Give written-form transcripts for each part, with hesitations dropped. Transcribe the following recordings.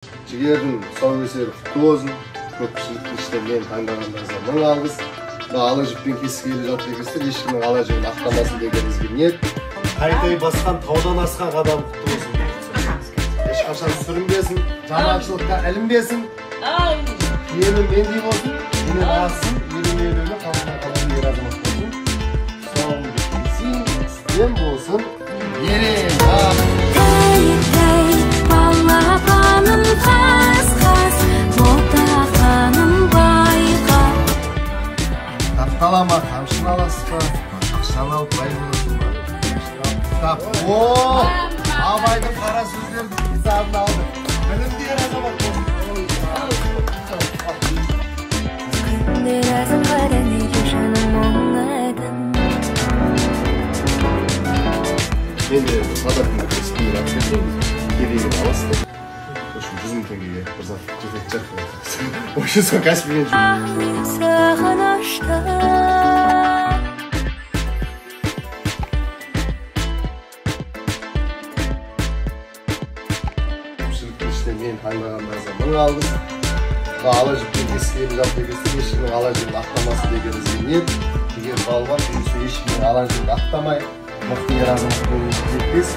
Жігердің тұсаукесері құтты болсын. Көпшіліктің ішінен мені таңдағандарыңызға мың алғыс. Ала жіппен кескелі жатты екенсіздер, ешкімнің ала жібін ақтамасын дегенімізге ниет. Қайтай басқан таудан асқан қадам құтты болсын. Ешқашан сүрінбесін, жаманшылыққа ілінбесін. Елі мендей болсын, елі ассын, елі елі қалына қалын ер азамат болсын. Соңғы кесін, істен болсын. Ерен, балапаным қас-қас, ботақаным байқа. Тапталама, қамшын аласыз ба? Ақшаны алып бай боласың ба? Ооо! Абайдың қара сөздерді кітабын алды. Білімді ер азамат болсын. Күндер азым қара неге жаным оңайдың. Мен де қадатымды кеспейін атпен керегін аласыз. Үшін 100 мың теңгеге бір зат жетек жарқын. Осы соң кәсіппен Саған аштым. мен таңдағандарыңызға мың алғыс. Ала жіппен кескелі жатты екенсіздер, ешкімнің ала жібін ақтамасын дегенімізге ниет. Егер балуан жүрсе ешкімнің ала жібін ақтамай, мықты ер азамат болуымыз жетпес.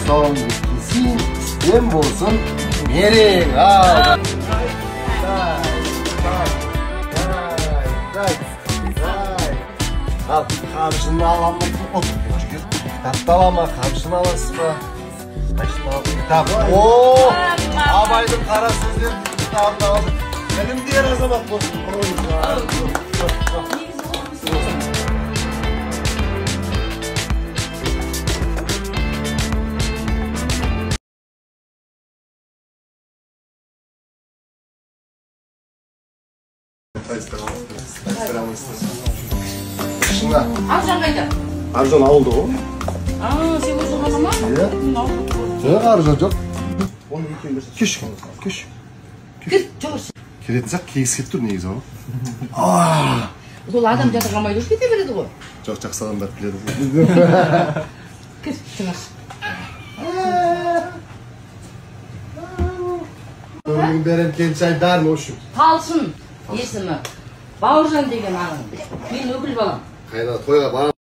Соңғы кесін, істен болсын. Мерең ал! Ал, қамшыны аламын. Тапталама, қамшыны аласыз ба? Ооо! Абайдың қара сөздерді кітабын алды. Білімді ер азамат болсын. Шыңа. Аржан қайда? Аржан ауылды ғой. Сен өзің ғана ма? Иә. Жоқ, Аржан жоқ. Оны екеуін берсін. Кеш. Кір, жоғырсын. Келетін сақ кегіз кетіп тұр негізі ғой. Сол адам жатыр қалмайды өш кете береді ғой. Жоқ, жақсы адамдар біледі. Кір, жоғырсын. Өмірің берем кеншай бәрін ошым. Талшын есімі. Бауыржан деген ағын. Мен өкіл балам. Қайна тойға барам.